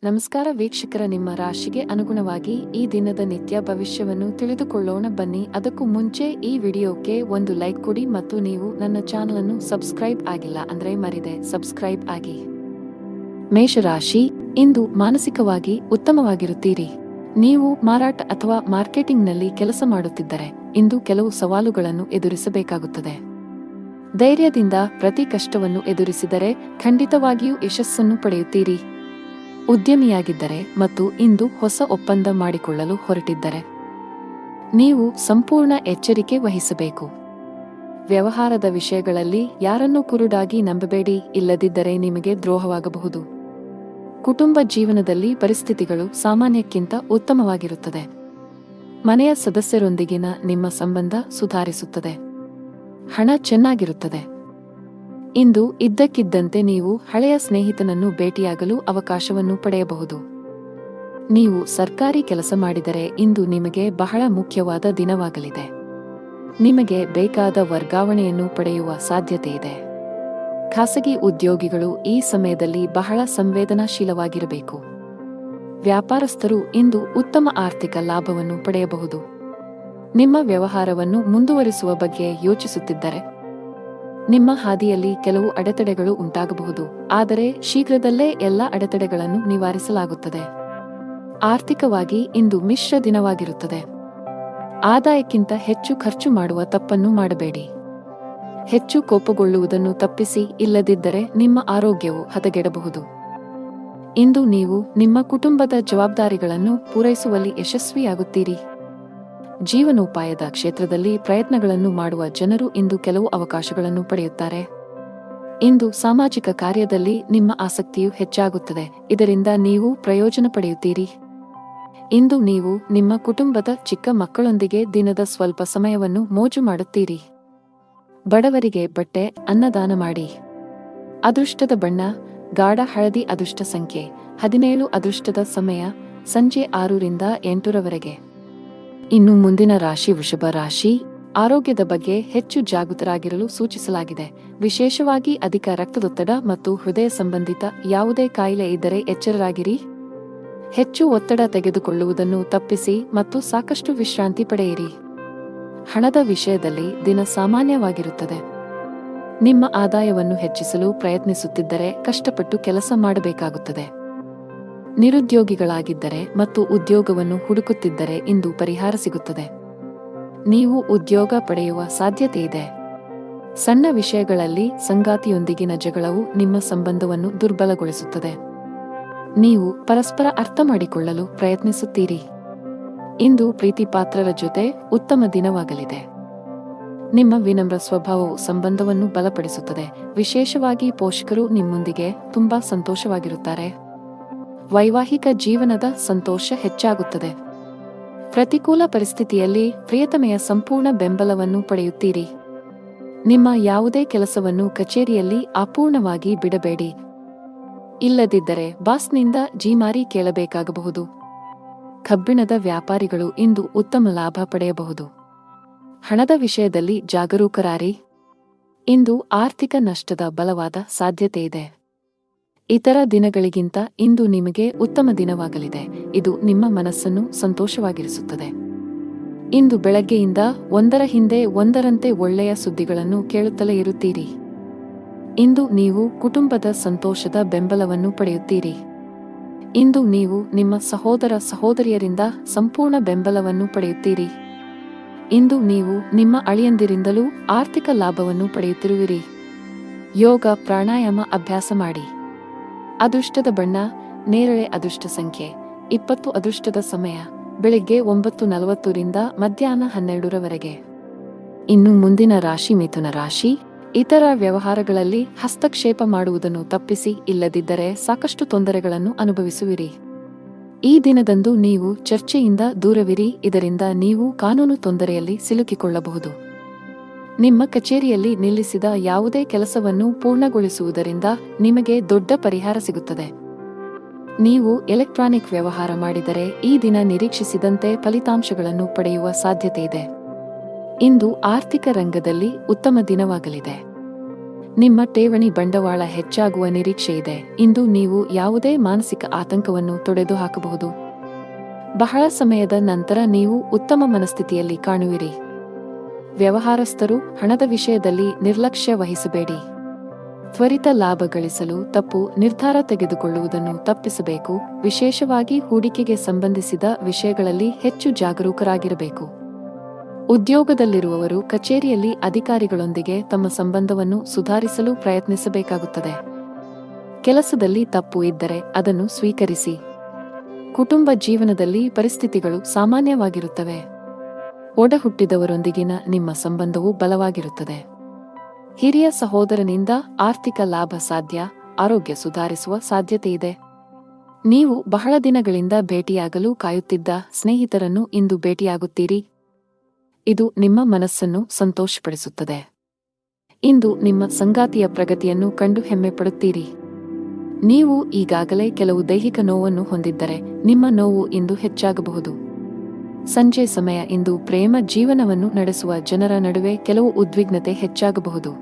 ನಮಸ್ಕಾರ ವೀಕ್ಷಕರ, ನಿಮ್ಮ ರಾಶಿಗೆ ಅನುಗುಣವಾಗಿ ಈ ದಿನದ ನಿತ್ಯ ಭವಿಷ್ಯವನ್ನು ತಿಳಿದುಕೊಳ್ಳೋಣ ಬನ್ನಿ. ಅದಕ್ಕೂ ಮುಂಚೆ ಈ ವಿಡಿಯೋಕ್ಕೆ ಒಂದು ಲೈಕ್ ಕೊಡಿ ಮತ್ತು ನೀವು ನನ್ನ ಚಾನಲ್ ಅನ್ನು ಸಬ್ಸ್ಕ್ರೈಬ್ ಆಗಿಲ್ಲ ಅಂದ್ರೆ ಮರಿದೆ ಸಬ್ಸ್ಕ್ರೈಬ್ ಆಗಿ. ಮೇಷರಾಶಿ, ಇಂದು ಮಾನಸಿಕವಾಗಿ ಉತ್ತಮವಾಗಿರುತ್ತೀರಿ. ನೀವು ಮಾರಾಟ ಅಥವಾ ಮಾರ್ಕೆಟಿಂಗ್ನಲ್ಲಿ ಕೆಲಸ ಮಾಡುತ್ತಿದ್ದರೆ ಇಂದು ಕೆಲವು ಸವಾಲುಗಳನ್ನು ಎದುರಿಸಬೇಕಾಗುತ್ತದೆ. ಧೈರ್ಯದಿಂದ ಪ್ರತಿ ಕಷ್ಟವನ್ನು ಎದುರಿಸಿದರೆ ಖಂಡಿತವಾಗಿಯೂ ಯಶಸ್ಸನ್ನು ಪಡೆಯುತ್ತೀರಿ. ಉದ್ಯಮಿಯಾಗಿದ್ದರೆ ಮತ್ತು ಇಂದು ಹೊಸ ಒಪ್ಪಂದ ಮಾಡಿಕೊಳ್ಳಲು ಹೊರಟಿದ್ದರೆ ನೀವು ಸಂಪೂರ್ಣ ಎಚ್ಚರಿಕೆ ವಹಿಸಬೇಕು. ವ್ಯವಹಾರದ ವಿಷಯಗಳಲ್ಲಿ ಯಾರನ್ನೂ ಕುರುಡಾಗಿ ನಂಬಬೇಡಿ, ಇಲ್ಲದಿದ್ದರೆ ನಿಮಗೆ ದ್ರೋಹವಾಗಬಹುದು. ಕುಟುಂಬ ಜೀವನದಲ್ಲಿ ಪರಿಸ್ಥಿತಿಗಳು ಸಾಮಾನ್ಯಕ್ಕಿಂತ ಉತ್ತಮವಾಗಿರುತ್ತದೆ. ಮನೆಯ ಸದಸ್ಯರೊಂದಿಗಿನ ನಿಮ್ಮ ಸಂಬಂಧ ಸುಧಾರಿಸುತ್ತದೆ. ಹಣ ಚೆನ್ನಾಗಿರುತ್ತದೆ. ಇಂದು ಇದ್ದಕ್ಕಿದ್ದಂತೆ ನೀವು ಹಳೆಯ ಸ್ನೇಹಿತನನ್ನು ಭೇಟಿಯಾಗಲು ಅವಕಾಶವನ್ನು ಪಡೆಯಬಹುದು. ನೀವು ಸರ್ಕಾರಿ ಕೆಲಸ ಮಾಡಿದರೆ ಇಂದು ನಿಮಗೆ ಬಹಳ ಮುಖ್ಯವಾದ ದಿನವಾಗಲಿದೆ. ನಿಮಗೆ ಬೇಕಾದ ವರ್ಗಾವಣೆಯನ್ನು ಪಡೆಯುವ ಸಾಧ್ಯತೆಯಿದೆ. ಖಾಸಗಿ ಉದ್ಯೋಗಿಗಳು ಈ ಸಮಯದಲ್ಲಿ ಬಹಳ ಸಂವೇದನಾಶೀಲವಾಗಿರಬೇಕು. ವ್ಯಾಪಾರಸ್ಥರು ಇಂದು ಉತ್ತಮ ಆರ್ಥಿಕ ಲಾಭವನ್ನು ಪಡೆಯಬಹುದು. ನಿಮ್ಮ ವ್ಯವಹಾರವನ್ನು ಮುಂದುವರಿಸುವ ಬಗ್ಗೆ ಯೋಚಿಸುತ್ತಿದ್ದರೆ ನಿಮ್ಮ ಹಾದಿಯಲ್ಲಿ ಕೆಲವು ಅಡೆತಡೆಗಳು ಉಂಟಾಗಬಹುದು, ಆದರೆ ಶೀಘ್ರದಲ್ಲೇ ಎಲ್ಲ ಅಡೆತಡೆಗಳನ್ನು ನಿವಾರಿಸಲಾಗುತ್ತದೆ. ಆರ್ಥಿಕವಾಗಿ ಇಂದು ಮಿಶ್ರ ದಿನವಾಗಿರುತ್ತದೆ. ಆದಾಯಕ್ಕಿಂತ ಹೆಚ್ಚು ಖರ್ಚು ಮಾಡುವ ತಪ್ಪನ್ನು ಮಾಡಬೇಡಿ. ಹೆಚ್ಚು ಕೋಪಗೊಳ್ಳುವುದನ್ನು ತಪ್ಪಿಸಿ, ಇಲ್ಲದಿದ್ದರೆ ನಿಮ್ಮ ಆರೋಗ್ಯವು ಹದಗೆಡಬಹುದು. ಇಂದು ನೀವು ನಿಮ್ಮ ಕುಟುಂಬದ ಜವಾಬ್ದಾರಿಗಳನ್ನು ಪೂರೈಸುವಲ್ಲಿ ಯಶಸ್ವಿಯಾಗುತ್ತೀರಿ. ಜೀವನೋಪಾಯದ ಕ್ಷೇತ್ರದಲ್ಲಿ ಪ್ರಯತ್ನಗಳನ್ನು ಮಾಡುವ ಜನರು ಇಂದು ಕೆಲವು ಅವಕಾಶಗಳನ್ನು ಪಡೆಯುತ್ತಾರೆ. ಇಂದು ಸಾಮಾಜಿಕ ಕಾರ್ಯದಲ್ಲಿ ನಿಮ್ಮ ಆಸಕ್ತಿಯು ಹೆಚ್ಚಾಗುತ್ತದೆ, ಇದರಿಂದ ನೀವು ಪ್ರಯೋಜನ ಪಡೆಯುತ್ತೀರಿ. ಇಂದು ನೀವು ನಿಮ್ಮ ಕುಟುಂಬದ ಚಿಕ್ಕ ಮಕ್ಕಳೊಂದಿಗೆ ದಿನದ ಸ್ವಲ್ಪ ಸಮಯವನ್ನು ಮೋಜು ಮಾಡುತ್ತೀರಿ. ಬಡವರಿಗೆ ಬಟ್ಟೆ, ಅನ್ನದಾನ ಮಾಡಿ. ಅದೃಷ್ಟದ ಬಣ್ಣ ಗಾಢ ಹಳದಿ. ಅದೃಷ್ಟ ಸಂಖ್ಯೆ 17. ಅದೃಷ್ಟದ ಸಮಯ ಸಂಜೆ 6 ರಿಂದ 8 ರವರೆಗೆ. ಇನ್ನು ಮುಂದಿನ ರಾಶಿ ವೃಷಭ ರಾಶಿ. ಆರೋಗ್ಯದ ಬಗ್ಗೆ ಹೆಚ್ಚು ಜಾಗೃತರಾಗಿರಲು ಸೂಚಿಸಲಾಗಿದೆ. ವಿಶೇಷವಾಗಿ ಅಧಿಕ ರಕ್ತದೊತ್ತಡ ಮತ್ತು ಹೃದಯ ಸಂಬಂಧಿತ ಯಾವುದೇ ಕಾಯಿಲೆ ಇದ್ದರೆ ಎಚ್ಚರರಾಗಿರಿ. ಹೆಚ್ಚು ಒತ್ತಡ ತೆಗೆದುಕೊಳ್ಳುವುದನ್ನು ತಪ್ಪಿಸಿ ಮತ್ತು ಸಾಕಷ್ಟು ವಿಶ್ರಾಂತಿ ಪಡೆಯಿರಿ. ಹಣದ ವಿಷಯದಲ್ಲಿ ದಿನ ಸಾಮಾನ್ಯವಾಗಿರುತ್ತದೆ. ನಿಮ್ಮ ಆದಾಯವನ್ನು ಹೆಚ್ಚಿಸಲು ಪ್ರಯತ್ನಿಸುತ್ತಿದ್ದರೆ ಕಷ್ಟಪಟ್ಟು ಕೆಲಸ ಮಾಡಬೇಕಾಗುತ್ತದೆ. ನಿರುದ್ಯೋಗಿಗಳಾಗಿದ್ದರೆ ಮತ್ತು ಉದ್ಯೋಗವನ್ನು ಹುಡುಕುತ್ತಿದ್ದರೆ ಇಂದು ಪರಿಹಾರ ಸಿಗುತ್ತದೆ. ನೀವು ಉದ್ಯೋಗ ಪಡೆಯುವ ಸಾಧ್ಯತೆಯಿದೆ. ಸಣ್ಣ ವಿಷಯಗಳಲ್ಲಿ ಸಂಗಾತಿಯೊಂದಿಗಿನ ಜಗಳವು ನಿಮ್ಮ ಸಂಬಂಧವನ್ನು ದುರ್ಬಲಗೊಳಿಸುತ್ತದೆ. ನೀವು ಪರಸ್ಪರ ಅರ್ಥ ಮಾಡಿಕೊಳ್ಳಲು ಪ್ರಯತ್ನಿಸುತ್ತೀರಿ. ಇಂದು ಪ್ರೀತಿಪಾತ್ರರ ಜೊತೆ ಉತ್ತಮ ದಿನವಾಗಲಿದೆ. ನಿಮ್ಮ ವಿನಮ್ರ ಸ್ವಭಾವವು ಸಂಬಂಧವನ್ನು ಬಲಪಡಿಸುತ್ತದೆ. ವಿಶೇಷವಾಗಿ ಪೋಷಕರು ನಿಮ್ಮೊಂದಿಗೆ ತುಂಬಾ ಸಂತೋಷವಾಗಿರುತ್ತಾರೆ. ವೈವಾಹಿಕ ಜೀವನದ ಸಂತೋಷ ಹೆಚ್ಚಾಗುತ್ತದೆ. ಪ್ರತಿಕೂಲ ಪರಿಸ್ಥಿತಿಯಲ್ಲಿ ಪ್ರಿಯತಮೆಯ ಸಂಪೂರ್ಣ ಬೆಂಬಲವನ್ನು ಪಡೆಯುತ್ತೀರಿ. ನಿಮ್ಮ ಯಾವುದೇ ಕೆಲಸವನ್ನು ಕಚೇರಿಯಲ್ಲಿ ಅಪೂರ್ಣವಾಗಿ ಬಿಡಬೇಡಿ, ಇಲ್ಲದಿದ್ದರೆ ಬಾಸ್ನಿಂದ ಜೀಮಾರಿ ಕೇಳಬೇಕಾಗಬಹುದು. ಕಬ್ಬಿಣದ ವ್ಯಾಪಾರಿಗಳು ಇಂದು ಉತ್ತಮ ಲಾಭ ಪಡೆಯಬಹುದು. ಹಣದ ವಿಷಯದಲ್ಲಿ ಜಾಗರೂಕರಾರಿ. ಇಂದು ಆರ್ಥಿಕ ನಷ್ಟದ ಬಲವಾದ ಸಾಧ್ಯತೆಯಿದೆ. ಇತರ ದಿನಗಳಿಗಿಂತ ಇಂದು ನಿಮಗೆ ಉತ್ತಮ ದಿನವಾಗಲಿದೆ. ಇದು ನಿಮ್ಮ ಮನಸ್ಸನ್ನು ಸಂತೋಷವಾಗಿರಿಸುತ್ತದೆ. ಇಂದು ಬೆಳಗ್ಗೆಯಿಂದ ಒಂದರ ಹಿಂದೆ ಒಂದರಂತೆ ಒಳ್ಳೆಯ ಸುದ್ದಿಗಳನ್ನು ಕೇಳುತ್ತಲೇ ಇರುತ್ತೀರಿ. ಇಂದು ನೀವು ಕುಟುಂಬದ ಸಂತೋಷದ ಬೆಂಬಲವನ್ನು ಪಡೆಯುತ್ತೀರಿ. ಇಂದು ನೀವು ನಿಮ್ಮ ಸಹೋದರ ಸಹೋದರಿಯರಿಂದ ಸಂಪೂರ್ಣ ಬೆಂಬಲವನ್ನು ಪಡೆಯುತ್ತೀರಿ. ಇಂದು ನೀವು ನಿಮ್ಮ ಅಳಿಯಂದಿರಿಂದಲೂ ಆರ್ಥಿಕ ಲಾಭವನ್ನು ಪಡೆಯುತ್ತಿರುವಿರಿ. ಯೋಗ ಪ್ರಾಣಾಯಾಮ ಅಭ್ಯಾಸ ಮಾಡಿ. ಅದೃಷ್ಟದ ಬಣ್ಣ ನೇರಳೆ. ಅದೃಷ್ಟ ಸಂಖ್ಯೆ 20. ಅದೃಷ್ಟದ ಸಮಯ ಬೆಳಿಗ್ಗೆ 9:40 ರಿಂದ ಮಧ್ಯಾಹ್ನ 12 ರವರೆಗೆ. ಇನ್ನು ಮುಂದಿನ ರಾಶಿ ಮಿಥುನ ರಾಶಿ. ಇತರ ವ್ಯವಹಾರಗಳಲ್ಲಿ ಹಸ್ತಕ್ಷೇಪ ಮಾಡುವುದನ್ನು ತಪ್ಪಿಸಿ, ಇಲ್ಲದಿದ್ದರೆ ಸಾಕಷ್ಟು ತೊಂದರೆಗಳನ್ನು ಅನುಭವಿಸುವಿರಿ. ಈ ದಿನದಂದು ನೀವು ಚರ್ಚೆಯಿಂದ ದೂರವಿರಿ, ಇದರಿಂದ ನೀವು ಕಾನೂನು ತೊಂದರೆಯಲ್ಲಿ ಸಿಲುಕಿಕೊಳ್ಳಬಹುದು. ನಿಮ್ಮ ಕಚೇರಿಯಲ್ಲಿ ನಿಲ್ಲಿಸಿದ ಯಾವುದೇ ಕೆಲಸವನ್ನು ಪೂರ್ಣಗೊಳಿಸುವುದರಿಂದ ನಿಮಗೆ ದೊಡ್ಡ ಪರಿಹಾರ ಸಿಗುತ್ತದೆ. ನೀವು ಎಲೆಕ್ಟ್ರಾನಿಕ್ ವ್ಯವಹಾರ ಮಾಡಿದರೆ ಈ ದಿನ ನಿರೀಕ್ಷಿಸಿದಂತೆ ಫಲಿತಾಂಶಗಳನ್ನು ಪಡೆಯುವ ಸಾಧ್ಯತೆಯಿದೆ. ಇಂದು ಆರ್ಥಿಕ ರಂಗದಲ್ಲಿ ಉತ್ತಮ ದಿನವಾಗಲಿದೆ. ನಿಮ್ಮ ಠೇವಣಿ ಬಂಡವಾಳ ಹೆಚ್ಚಾಗುವ ನಿರೀಕ್ಷೆ ಇದೆ. ಇಂದು ನೀವು ಯಾವುದೇ ಮಾನಸಿಕ ಆತಂಕವನ್ನು ತೊಡೆದುಹಾಕಬಹುದು. ಬಹಳ ಸಮಯದ ನಂತರ ನೀವು ಉತ್ತಮ ಮನಸ್ಥಿತಿಯಲ್ಲಿ ಕಾಣುವಿರಿ. ವ್ಯವಹಾರಸ್ಥರು, ಹಣದ ವಿಷಯದಲ್ಲಿ ನಿರ್ಲಕ್ಷ್ಯ ವಹಿಸಬೇಡಿ. ತ್ವರಿತ ಲಾಭ ಗಳಿಸಲು ತಪ್ಪು ನಿರ್ಧಾರ ತೆಗೆದುಕೊಳ್ಳುವುದನ್ನು ತಪ್ಪಿಸಬೇಕು. ವಿಶೇಷವಾಗಿ ಹೂಡಿಕೆಗೆ ಸಂಬಂಧಿಸಿದ ವಿಷಯಗಳಲ್ಲಿ ಹೆಚ್ಚು ಜಾಗರೂಕರಾಗಿರಬೇಕು. ಉದ್ಯೋಗದಲ್ಲಿರುವವರು ಕಚೇರಿಯಲ್ಲಿ ಅಧಿಕಾರಿಗಳೊಂದಿಗೆ ತಮ್ಮ ಸಂಬಂಧವನ್ನು ಸುಧಾರಿಸಲು ಪ್ರಯತ್ನಿಸಬೇಕಾಗುತ್ತದೆ. ಕೆಲಸದಲ್ಲಿ ತಪ್ಪು ಇದ್ದರೆ ಅದನ್ನು ಸ್ವೀಕರಿಸಿ. ಕುಟುಂಬ ಜೀವನದಲ್ಲಿ ಪರಿಸ್ಥಿತಿಗಳು ಸಾಮಾನ್ಯವಾಗಿರುತ್ತವೆ. ಒಡಹುಟ್ಟಿದವರೊಂದಿಗಿನ ನಿಮ್ಮ ಸಂಬಂಧವು ಬಲವಾಗಿರುತ್ತದೆ. ಹಿರಿಯ ಸಹೋದರನಿಂದ ಆರ್ಥಿಕ ಲಾಭ ಸಾಧ್ಯ. ಆರೋಗ್ಯ ಸುಧಾರಿಸುವ ಸಾಧ್ಯತೆಯಿದೆ. ನೀವು ಬಹಳ ದಿನಗಳಿಂದ ಭೇಟಿಯಾಗಲು ಕಾಯುತ್ತಿದ್ದ ಸ್ನೇಹಿತರನ್ನು ಇಂದು ಭೇಟಿಯಾಗುತ್ತೀರಿ. ಇದು ನಿಮ್ಮ ಮನಸ್ಸನ್ನು ಸಂತೋಷಪಡಿಸುತ್ತದೆ. ಇಂದು ನಿಮ್ಮ ಸಂಗಾತಿಯ ಪ್ರಗತಿಯನ್ನು ಕಂಡು ಹೆಮ್ಮೆಪಡುತ್ತೀರಿ. ನೀವು ಈಗಾಗಲೇ ಕೆಲವು ದೈಹಿಕ ನೋವನ್ನು ಹೊಂದಿದ್ದರೆ ನಿಮ್ಮ ನೋವು ಇಂದು ಹೆಚ್ಚಾಗಬಹುದು. ಸಂಜೆ ಸಮಯ ಇಂದು ಪ್ರೇಮ ಜೀವನವನ್ನು ನಡೆಸುವ ಜನರ ನಡುವೆ ಕೆಲವು ಉದ್ವಿಗ್ನತೆ ಹೆಚ್ಚಾಗಬಹುದು.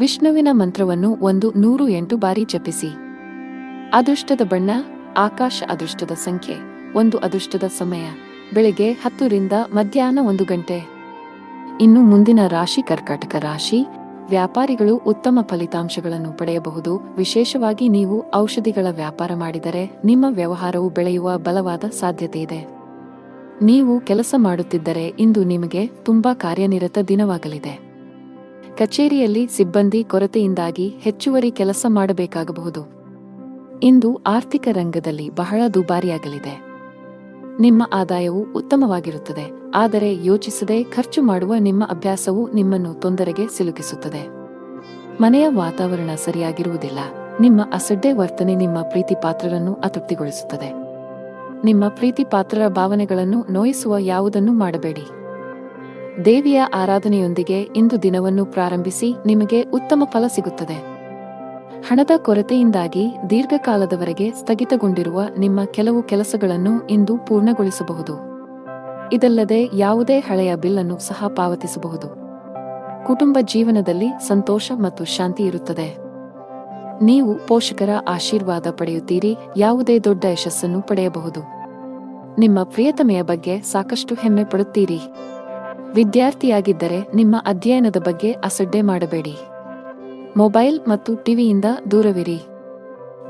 ವಿಷ್ಣುವಿನ ಮಂತ್ರವನ್ನು 108 ಬಾರಿ ಜಪಿಸಿ. ಅದೃಷ್ಟದ ಬಣ್ಣ ಆಕಾಶ. ಅದೃಷ್ಟದ ಸಂಖ್ಯೆ 1. ಅದೃಷ್ಟದ ಸಮಯ ಬೆಳಗ್ಗೆ 10 ರಿಂದ ಮಧ್ಯಾಹ್ನ 1 ಗಂಟೆ. ಇನ್ನು ಮುಂದಿನ ರಾಶಿ ಕರ್ಕಾಟಕ ರಾಶಿ. ವ್ಯಾಪಾರಿಗಳು ಉತ್ತಮ ಫಲಿತಾಂಶಗಳನ್ನು ಪಡೆಯಬಹುದು. ವಿಶೇಷವಾಗಿ ನೀವು ಔಷಧಿಗಳ ವ್ಯಾಪಾರ ಮಾಡಿದರೆ ನಿಮ್ಮ ವ್ಯವಹಾರವು ಬೆಳೆಯುವ ಬಲವಾದ ಸಾಧ್ಯತೆಯಿದೆ. ನೀವು ಕೆಲಸ ಮಾಡುತ್ತಿದ್ದರೆ ಇಂದು ನಿಮಗೆ ತುಂಬಾ ಕಾರ್ಯನಿರತ ದಿನವಾಗಲಿದೆ. ಕಚೇರಿಯಲ್ಲಿ ಸಿಬ್ಬಂದಿ ಕೊರತೆಯಿಂದಾಗಿ ಹೆಚ್ಚುವರಿ ಕೆಲಸ ಮಾಡಬೇಕಾಗಬಹುದು. ಇಂದು ಆರ್ಥಿಕ ರಂಗದಲ್ಲಿ ಬಹಳ ದುಬಾರಿಯಾಗಲಿದೆ. ನಿಮ್ಮ ಆದಾಯವು ಉತ್ತಮವಾಗಿರುತ್ತದೆ, ಆದರೆ ಯೋಚಿಸದೆ ಖರ್ಚು ಮಾಡುವ ನಿಮ್ಮ ಅಭ್ಯಾಸವು ನಿಮ್ಮನ್ನು ತೊಂದರೆಗೆ ಸಿಲುಕಿಸುತ್ತದೆ. ಮನೆಯ ವಾತಾವರಣ ಸರಿಯಾಗಿರುವುದಿಲ್ಲ. ನಿಮ್ಮ ಅಸಡ್ಡೆ ವರ್ತನೆ ನಿಮ್ಮ ಪ್ರೀತಿಪಾತ್ರರನ್ನು ಅತೃಪ್ತಿಗೊಳಿಸುತ್ತದೆ. ನಿಮ್ಮ ಪ್ರೀತಿಪಾತ್ರರ ಭಾವನೆಗಳನ್ನು ನೋಯಿಸುವ ಯಾವುದನ್ನು ಮಾಡಬೇಡಿ. ದೇವಿಯ ಆರಾಧನೆಯೊಂದಿಗೆ ಇಂದು ದಿನವನ್ನು ಪ್ರಾರಂಭಿಸಿ. ನಿಮಗೆ ಉತ್ತಮ ಫಲ ಸಿಗುತ್ತದೆ. ಹಣದ ಕೊರತೆಯಿಂದಾಗಿ ದೀರ್ಘಕಾಲದವರೆಗೆ ಸ್ಥಗಿತಗೊಂಡಿರುವ ನಿಮ್ಮ ಕೆಲವು ಕೆಲಸಗಳನ್ನು ಇಂದು ಪೂರ್ಣಗೊಳಿಸಬಹುದು. ಇದಲ್ಲದೆ ಯಾವುದೇ ಹಳೆಯ ಬಿಲ್ ಅನ್ನು ಸಹ ಪಾವತಿಸಬಹುದು. ಕುಟುಂಬ ಜೀವನದಲ್ಲಿ ಸಂತೋಷ ಮತ್ತು ಶಾಂತಿ ಇರುತ್ತದೆ. ನೀವು ಪೋಷಕರ ಆಶೀರ್ವಾದ ಪಡೆಯುತ್ತೀರಿ. ಯಾವುದೇ ದೊಡ್ಡ ಯಶಸ್ಸನ್ನು ಪಡೆಯಬಹುದು. ನಿಮ್ಮ ಪ್ರಿಯತಮೆಯ ಬಗ್ಗೆ ಸಾಕಷ್ಟು ಹೆಮ್ಮೆ ಪಡುತ್ತೀರಿ. ವಿದ್ಯಾರ್ಥಿಯಾಗಿದ್ದರೆ ನಿಮ್ಮ ಅಧ್ಯಯನದ ಬಗ್ಗೆ ಅಸಡ್ಡೆ ಮಾಡಬೇಡಿ. ಮೊಬೈಲ್ ಮತ್ತು ಟಿವಿಯಿಂದ ದೂರವಿರಿ.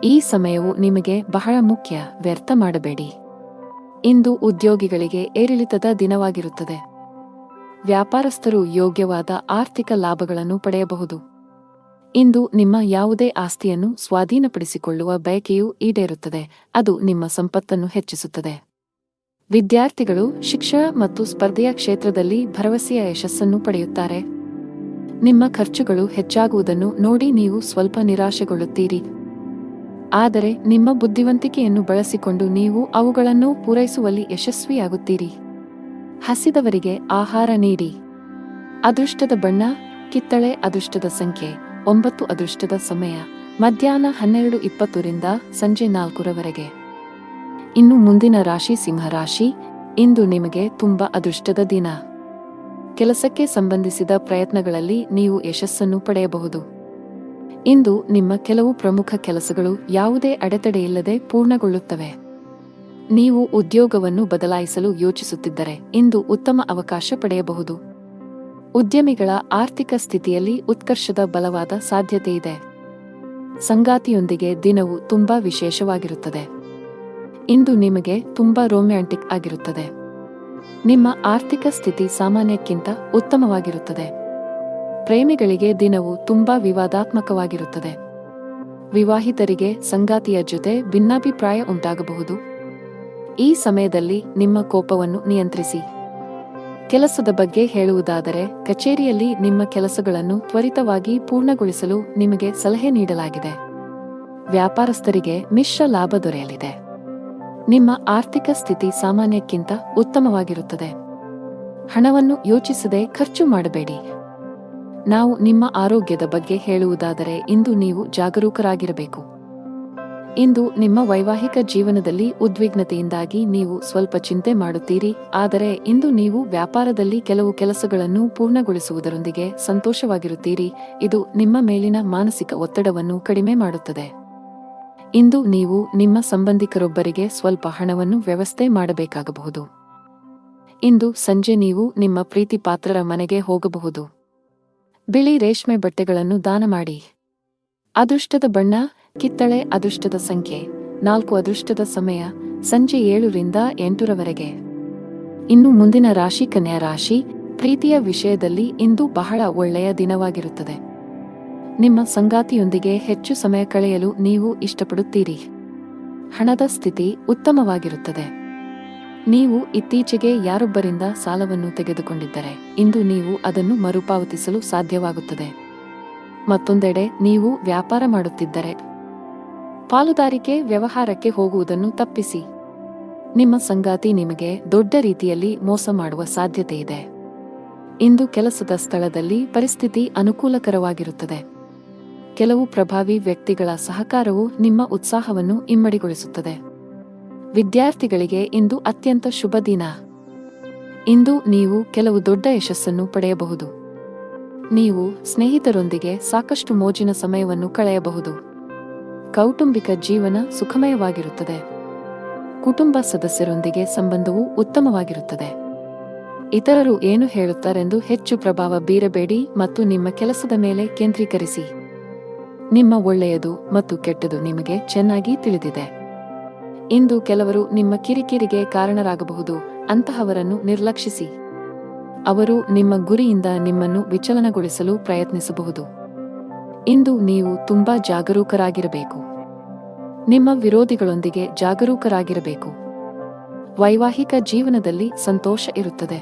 ಈ ಸಮಯವು ನಿಮಗೆ ಬಹಳ ಮುಖ್ಯ. ವ್ಯರ್ಥ ಮಾಡಬೇಡಿ. ಇಂದು ಉದ್ಯೋಗಿಗಳಿಗೆ ಏರಿಳಿತದ ದಿನವಾಗಿರುತ್ತದೆ. ವ್ಯಾಪಾರಸ್ಥರು ಯೋಗ್ಯವಾದ ಆರ್ಥಿಕ ಲಾಭಗಳನ್ನು ಪಡೆಯಬಹುದು. ಇಂದು ನಿಮ್ಮ ಯಾವುದೇ ಆಸ್ತಿಯನ್ನು ಸ್ವಾಧೀನಪಡಿಸಿಕೊಳ್ಳುವ ಬಯಕೆಯು ಈಡೇರುತ್ತದೆ. ಅದು ನಿಮ್ಮ ಸಂಪತ್ತನ್ನು ಹೆಚ್ಚಿಸುತ್ತದೆ. ವಿದ್ಯಾರ್ಥಿಗಳು ಶಿಕ್ಷಣ ಮತ್ತು ಸ್ಪರ್ಧೆಯ ಕ್ಷೇತ್ರದಲ್ಲಿ ಭರವಸೆಯ ಯಶಸ್ಸನ್ನು ಪಡೆಯುತ್ತಾರೆ. ನಿಮ್ಮ ಖರ್ಚುಗಳು ಹೆಚ್ಚಾಗುವುದನ್ನು ನೋಡಿ ನೀವು ಸ್ವಲ್ಪ ನಿರಾಶೆಗೊಳ್ಳುತ್ತೀರಿ. ಆದರೆ ನಿಮ್ಮ ಬುದ್ಧಿವಂತಿಕೆಯನ್ನು ಬಳಸಿಕೊಂಡು ನೀವು ಅವುಗಳನ್ನು ಪೂರೈಸುವಲ್ಲಿ ಯಶಸ್ವಿಯಾಗುತ್ತೀರಿ. ಹಸಿದವರಿಗೆ ಆಹಾರ ನೀಡಿ. ಅದೃಷ್ಟದ ಬಣ್ಣ ಕಿತ್ತಳೆ. ಅದೃಷ್ಟದ ಸಂಖ್ಯೆ 9. ಅದೃಷ್ಟದ ಸಮಯ ಮಧ್ಯಾಹ್ನ 12:20 ರಿಂದ ಸಂಜೆ 4 ರವರೆಗೆ. ಇನ್ನು ಮುಂದಿನ ರಾಶಿ ಸಿಂಹರಾಶಿ. ಇಂದು ನಿಮಗೆ ತುಂಬಾ ಅದೃಷ್ಟದ ದಿನ. ಕೆಲಸಕ್ಕೆ ಸಂಬಂಧಿಸಿದ ಪ್ರಯತ್ನಗಳಲ್ಲಿ ನೀವು ಯಶಸ್ಸನ್ನು ಪಡೆಯಬಹುದು. ಇಂದು ನಿಮ್ಮ ಕೆಲವು ಪ್ರಮುಖ ಕೆಲಸಗಳು ಯಾವುದೇ ಅಡೆತಡೆಯಿಲ್ಲದೆ ಪೂರ್ಣಗೊಳ್ಳುತ್ತವೆ. ನೀವು ಉದ್ಯೋಗವನ್ನು ಬದಲಾಯಿಸಲು ಯೋಚಿಸುತ್ತಿದ್ದರೆ ಇಂದು ಉತ್ತಮ ಅವಕಾಶ ಪಡೆಯಬಹುದು. ಉದ್ಯಮಿಗಳ ಆರ್ಥಿಕ ಸ್ಥಿತಿಯಲ್ಲಿ ಉತ್ಕರ್ಷದ ಬಲವಾದ ಸಾಧ್ಯತೆಯಿದೆ. ಸಂಗಾತಿಯೊಂದಿಗೆ ದಿನವು ತುಂಬಾ ವಿಶೇಷವಾಗಿರುತ್ತದೆ. ಇಂದು ನಿಮಗೆ ತುಂಬಾ ರೊಮ್ಯಾಂಟಿಕ್ ಆಗಿರುತ್ತದೆ. ನಿಮ್ಮ ಆರ್ಥಿಕ ಸ್ಥಿತಿ ಸಾಮಾನ್ಯಕ್ಕಿಂತ ಉತ್ತಮವಾಗಿರುತ್ತದೆ. ಪ್ರೇಮಿಗಳಿಗೆ ದಿನವು ತುಂಬಾ ವಿವಾದಾತ್ಮಕವಾಗಿರುತ್ತದೆ. ವಿವಾಹಿತರಿಗೆ ಸಂಗಾತಿಯ ಜೊತೆ ಭಿನ್ನಾಭಿಪ್ರಾಯ ಉಂಟಾಗಬಹುದು. ಈ ಸಮಯದಲ್ಲಿ ನಿಮ್ಮ ಕೋಪವನ್ನು ನಿಯಂತ್ರಿಸಿ. ಕೆಲಸದ ಬಗ್ಗೆ ಹೇಳುವುದಾದರೆ ಕಚೇರಿಯಲ್ಲಿ ನಿಮ್ಮ ಕೆಲಸಗಳನ್ನು ತ್ವರಿತವಾಗಿ ಪೂರ್ಣಗೊಳಿಸಲು ನಿಮಗೆ ಸಲಹೆ ನೀಡಲಾಗಿದೆ. ವ್ಯಾಪಾರಸ್ಥರಿಗೆ ಮಿಶ್ರ ಲಾಭ ದೊರೆಯಲಿದೆ. ನಿಮ್ಮ ಆರ್ಥಿಕ ಸ್ಥಿತಿ ಸಾಮಾನ್ಯಕ್ಕಿಂತ ಉತ್ತಮವಾಗಿರುತ್ತದೆ. ಹಣವನ್ನು ಯೋಚಿಸದೆ ಖರ್ಚು ಮಾಡಬೇಡಿ. ನಾವು ನಿಮ್ಮ ಆರೋಗ್ಯದ ಬಗ್ಗೆ ಹೇಳುವುದಾದರೆ ಇಂದು ನೀವು ಜಾಗರೂಕರಾಗಿರಬೇಕು. ಇಂದು ನಿಮ್ಮ ವೈವಾಹಿಕ ಜೀವನದಲ್ಲಿ ಉದ್ವಿಗ್ನತೆಯಿಂದಾಗಿ ನೀವು ಸ್ವಲ್ಪ ಚಿಂತೆ ಮಾಡುತ್ತೀರಿ, ಆದರೆ ಇಂದು ನೀವು ವ್ಯಾಪಾರದಲ್ಲಿ ಕೆಲವು ಕೆಲಸಗಳನ್ನು ಪೂರ್ಣಗೊಳಿಸುವುದರೊಂದಿಗೆ ಸಂತೋಷವಾಗಿರುತ್ತೀರಿ. ಇದು ನಿಮ್ಮ ಮೇಲಿನ ಮಾನಸಿಕ ಒತ್ತಡವನ್ನು ಕಡಿಮೆ ಮಾಡುತ್ತದೆ. ಇಂದು ನೀವು ನಿಮ್ಮ ಸಂಬಂಧಿಕರೊಬ್ಬರಿಗೆ ಸ್ವಲ್ಪ ಹಣವನ್ನು ವ್ಯವಸ್ಥೆ ಮಾಡಬೇಕಾಗಬಹುದು. ಇಂದು ಸಂಜೆ ನೀವು ನಿಮ್ಮ ಪ್ರೀತಿಪಾತ್ರರ ಮನೆಗೆ ಹೋಗಬಹುದು. ಬಿಳಿ ರೇಷ್ಮೆ ಬಟ್ಟೆಗಳನ್ನು ದಾನ ಮಾಡಿ. ಅದೃಷ್ಟದ ಬಣ್ಣ ಕಿತ್ತಳೆ. ಅದೃಷ್ಟದ ಸಂಖ್ಯೆ 4. ಅದೃಷ್ಟದ ಸಮಯ ಸಂಜೆ 7ರಿಂದ 8ರವರೆಗೆ. ಇನ್ನು ಮುಂದಿನ ರಾಶಿ ಕನ್ಯಾ ರಾಶಿ. ಪ್ರೀತಿಯ ವಿಷಯದಲ್ಲಿ ಇಂದು ಬಹಳ ಒಳ್ಳೆಯ ದಿನವಾಗಿರುತ್ತದೆ. ನಿಮ್ಮ ಸಂಗಾತಿಯೊಂದಿಗೆ ಹೆಚ್ಚು ಸಮಯ ಕಳೆಯಲು ನೀವು ಇಷ್ಟಪಡುತ್ತೀರಿ. ಹಣದ ಸ್ಥಿತಿ ಉತ್ತಮವಾಗಿರುತ್ತದೆ. ನೀವು ಇತ್ತೀಚೆಗೆ ಯಾರೊಬ್ಬರಿಂದ ಸಾಲವನ್ನು ತೆಗೆದುಕೊಂಡಿದ್ದರೆ ಇಂದು ನೀವು ಅದನ್ನು ಮರುಪಾವತಿಸಲು ಸಾಧ್ಯವಾಗುತ್ತದೆ. ಮತ್ತೊಂದೆಡೆ ನೀವು ವ್ಯಾಪಾರ ಮಾಡುತ್ತಿದ್ದರೆ ಪಾಲುದಾರಿಕೆ ವ್ಯವಹಾರಕ್ಕೆ ಹೋಗುವುದನ್ನು ತಪ್ಪಿಸಿ. ನಿಮ್ಮ ಸಂಗಾತಿ ನಿಮಗೆ ದೊಡ್ಡ ರೀತಿಯಲ್ಲಿ ಮೋಸ ಮಾಡುವ ಸಾಧ್ಯತೆಯಿದೆ. ಇಂದು ಕೆಲಸದ ಸ್ಥಳದಲ್ಲಿ ಪರಿಸ್ಥಿತಿ ಅನುಕೂಲಕರವಾಗಿರುತ್ತದೆ. ಕೆಲವು ಪ್ರಭಾವಿ ವ್ಯಕ್ತಿಗಳ ಸಹಕಾರವು ನಿಮ್ಮ ಉತ್ಸಾಹವನ್ನು ಇಮ್ಮಡಿಗೊಳಿಸುತ್ತದೆ. ವಿದ್ಯಾರ್ಥಿಗಳಿಗೆ ಇಂದು ಅತ್ಯಂತ ಶುಭ ದಿನ. ಇಂದು ನೀವು ಕೆಲವು ದೊಡ್ಡ ಯಶಸ್ಸನ್ನು ಪಡೆಯಬಹುದು. ನೀವು ಸ್ನೇಹಿತರೊಂದಿಗೆ ಸಾಕಷ್ಟು ಮೋಜಿನ ಸಮಯವನ್ನು ಕಳೆಯಬಹುದು. ಕೌಟುಂಬಿಕ ಜೀವನ ಸುಖಮಯವಾಗಿರುತ್ತದೆ. ಕುಟುಂಬ ಸದಸ್ಯರೊಂದಿಗೆ ಸಂಬಂಧವು ಉತ್ತಮವಾಗಿರುತ್ತದೆ. ಇತರರು ಏನು ಹೇಳುತ್ತಾರೆಂದು ಹೆಚ್ಚು ಪ್ರಭಾವ ಬೀರಬೇಡಿ ಮತ್ತು ನಿಮ್ಮ ಕೆಲಸದ ಮೇಲೆ ಕೇಂದ್ರೀಕರಿಸಿ. ನಿಮ್ಮ ಒಳ್ಳೆಯದು ಮತ್ತು ಕೆಟ್ಟದು ನಿಮಗೆ ಚೆನ್ನಾಗಿ ತಿಳಿದಿದೆ. ಇಂದು ಕೆಲವರು ನಿಮ್ಮ ಕಿರಿಕಿರಿಗೆ ಕಾರಣರಾಗಬಹುದು. ಅಂತಹವರನ್ನು ನಿರ್ಲಕ್ಷಿಸಿ. ಅವರು ನಿಮ್ಮ ಗುರಿಯಿಂದ ನಿಮ್ಮನ್ನು ವಿಚಲನಗೊಳಿಸಲು ಪ್ರಯತ್ನಿಸಬಹುದು. ಇಂದು ನೀವು ತುಂಬಾ ಜಾಗರೂಕರಾಗಿರಬೇಕು. ನಿಮ್ಮ ವಿರೋಧಿಗಳೊಂದಿಗೆ ಜಾಗರೂಕರಾಗಿರಬೇಕು. ವೈವಾಹಿಕ ಜೀವನದಲ್ಲಿ ಸಂತೋಷ ಇರುತ್ತದೆ.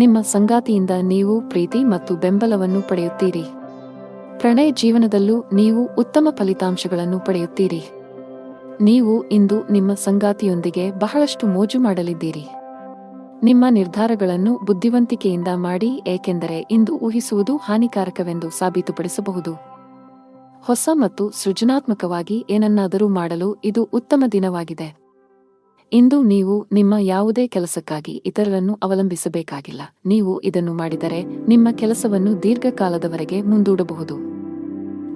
ನಿಮ್ಮ ಸಂಗಾತಿಯಿಂದ ನೀವು ಪ್ರೀತಿ ಮತ್ತು ಬೆಂಬಲವನ್ನು ಪಡೆಯುತ್ತೀರಿ. ಪ್ರಣಯ ಜೀವನದಲ್ಲೂ ನೀವು ಉತ್ತಮ ಫಲಿತಾಂಶಗಳನ್ನು ಪಡೆಯುತ್ತೀರಿ. ನೀವು ಇಂದು ನಿಮ್ಮ ಸಂಗಾತಿಯೊಂದಿಗೆ ಬಹಳಷ್ಟು ಮೋಜು ಮಾಡಲಿದ್ದೀರಿ. ನಿಮ್ಮ ನಿರ್ಧಾರಗಳನ್ನು ಬುದ್ಧಿವಂತಿಕೆಯಿಂದ ಮಾಡಿ, ಏಕೆಂದರೆ ಇಂದು ಊಹಿಸುವುದು ಹಾನಿಕಾರಕವೆಂದು ಸಾಬೀತುಪಡಿಸಬಹುದು. ಹೊಸ ಮತ್ತು ಸೃಜನಾತ್ಮಕವಾಗಿ ಏನನ್ನಾದರೂ ಮಾಡಲು ಇದು ಉತ್ತಮ ದಿನವಾಗಿದೆ. ಇಂದು ನೀವು ನಿಮ್ಮ ಯಾವುದೇ ಕೆಲಸಕ್ಕಾಗಿ ಇತರರನ್ನು ಅವಲಂಬಿಸಬೇಕಾಗಿಲ್ಲ. ನೀವು ಇದನ್ನು ಮಾಡಿದರೆ ನಿಮ್ಮ ಕೆಲಸವನ್ನು ದೀರ್ಘಕಾಲದವರೆಗೆ ಮುಂದೂಡಬಹುದು.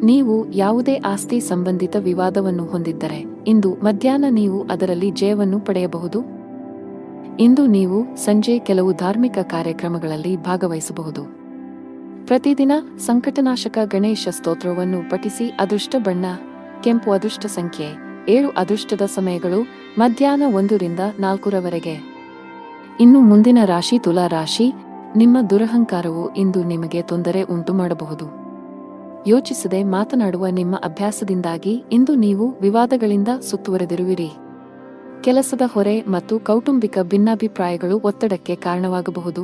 ನೀವು ಯಾವುದೇ ಆಸ್ತಿ ಸಂಬಂಧಿತ ವಿವಾದವನ್ನು ಹೊಂದಿದ್ದರೆ ಇಂದು ಮಧ್ಯಾಹ್ನ ನೀವು ಅದರಲ್ಲಿ ಜಯವನ್ನು ಪಡೆಯಬಹುದು. ಇಂದು ನೀವು ಸಂಜೆ ಕೆಲವು ಧಾರ್ಮಿಕ ಕಾರ್ಯಕ್ರಮಗಳಲ್ಲಿ ಭಾಗವಹಿಸಬಹುದು. ಪ್ರತಿದಿನ ಸಂಕಟನಾಶಕ ಗಣೇಶ ಸ್ತೋತ್ರವನ್ನು ಪಠಿಸಿ. ಅದೃಷ್ಟ ಬಣ್ಣ ಕೆಂಪು. ಅದೃಷ್ಟ ಸಂಖ್ಯೆ 7. ಅದೃಷ್ಟದ ಸಮಯಗಳು ಮಧ್ಯಾಹ್ನ 1ರಿಂದ 4ರವರೆಗೆ. ಇನ್ನು ಮುಂದಿನ ರಾಶಿ ತುಲಾ ರಾಶಿ. ನಿಮ್ಮ ದುರಹಂಕಾರವು ಇಂದು ನಿಮಗೆ ತೊಂದರೆ ಉಂಟು ಮಾಡಬಹುದು. ಯೋಚಿಸದೆ ಮಾತನಾಡುವ ನಿಮ್ಮ ಅಭ್ಯಾಸದಿಂದಾಗಿ ಇಂದು ನೀವು ವಿವಾದಗಳಿಂದ ಸುತ್ತುವರೆದಿರುವಿರಿ. ಕೆಲಸದ ಹೊರೆ ಮತ್ತು ಕೌಟುಂಬಿಕ ಭಿನ್ನಾಭಿಪ್ರಾಯಗಳು ಒತ್ತಡಕ್ಕೆ ಕಾರಣವಾಗಬಹುದು.